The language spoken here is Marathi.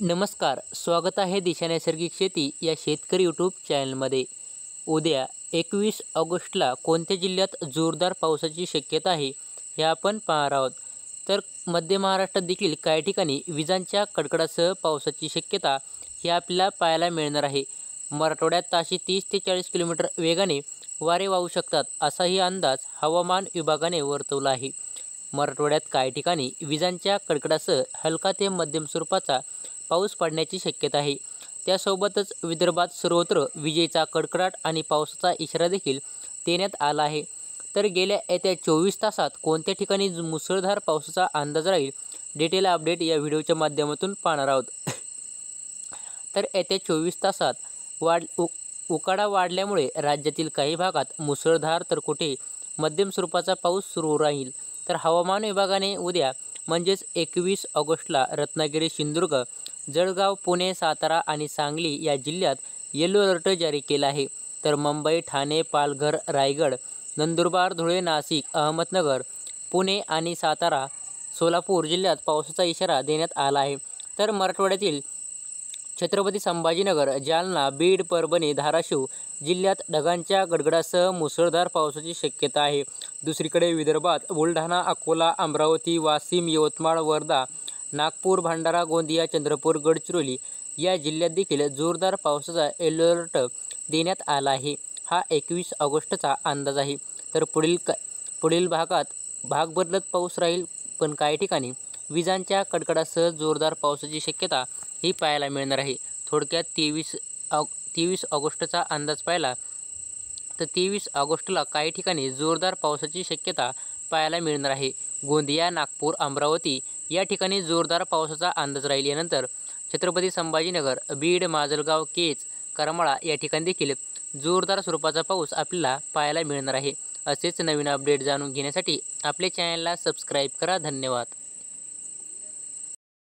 नमस्कार, स्वागत आहे दिशा नैसर्गिक शेती या शेतकरी यूट्यूब चॅनलमध्ये. उद्या 21 ऑगस्टला कोणत्या जिल्ह्यात जोरदार पावसाची शक्यता आहे हे आपण पाहणार आहोत. तर मध्य महाराष्ट्रात देखील काही ठिकाणी विजांच्या कडकडासह पावसाची शक्यता ही आपल्याला पाहायला मिळणार आहे. मराठवाड्यात ताशी 30 ते 40 किलोमीटर वेगाने वारे वाहू शकतात असाही अंदाज हवामान विभागाने वर्तवला आहे. मराठवाड्यात काही ठिकाणी विजांच्या कडकडासह हलका ते मध्यम स्वरूपाचा पाऊस पडण्याची शक्यता आहे. त्यासोबतच विदर्भात सर्वत्र विजेचा कडकडाट आणि पावसाचा इशारा देखील देण्यात आला आहे. तर गेल्या येत्या 24 तासात कोणत्या ठिकाणी मुसळधार पावसाचा अंदाज राहील, डिटेल अपडेट या व्हिडिओच्या माध्यमातून पाहणार आहोत. तर येत्या 24 तासात उकाडा वाढल्यामुळे राज्यातील काही भागात मुसळधार तर कुठे मध्यम स्वरूपाचा पाऊस सुरू राहील. तर हवामान विभागाने उद्या म्हणजेच 21 ऑगस्टला रत्नागिरी, सिंधुदुर्ग, जळगाव, पुणे, सातारा आणि सांगली या जिल्ह्यात येलो अलर्ट जारी केला आहे. तर मुंबई, ठाणे, पालघर, रायगड, नंदुरबार, धुळे, नाशिक, अहमदनगर, पुणे आणि सातारा, सोलापूर जिल्ह्यात पावसाचा इशारा देण्यात आला आहे. तर मराठवाड्यातील छत्रपती संभाजीनगर, जालना, बीड, परभणी, धाराशिव जिल्ह्यात ढगांच्या गडगडासह मुसळधार पावसाची शक्यता आहे. दुसरीकडे विदर्भात बुलढाणा, अकोला, अमरावती, वाशिम, यवतमाळ, वर्धा, नागपूर, भंडारा, गोंदिया, चंद्रपूर, गडचिरोली या जिल्ह्यात देखील जोरदार पावसाचा येलो अलर्ट देण्यात आला आहे. हा 21 ऑगस्टचा अंदाज आहे. तर पुढील भाग बदलत पाऊस राहील, पण काही ठिकाणी विजांच्या कडकडासह जोरदार पावसाची शक्यता ही पाहायला मिळणार आहे. थोडक्यात 23 ऑगस्टचा अंदाज पाहिला तर 23 ऑगस्टला काही ठिकाणी जोरदार पावसाची शक्यता पाहायला मिळणार आहे. गोंदिया, नागपूर, अमरावती या ठिकाणी जोरदार पावसाचा अंदाज राहील. यानंतर छत्रपती संभाजीनगर, बीड, माजलगाव, केज, करमाळा या ठिकाणी देखील जोरदार स्वरूपाचा पाऊस आपल्याला पाहायला मिळणार आहे. असेच नवीन अपडेट जाणून घेण्यासाठी आपल्या चॅनलला सबस्क्राईब करा. धन्यवाद.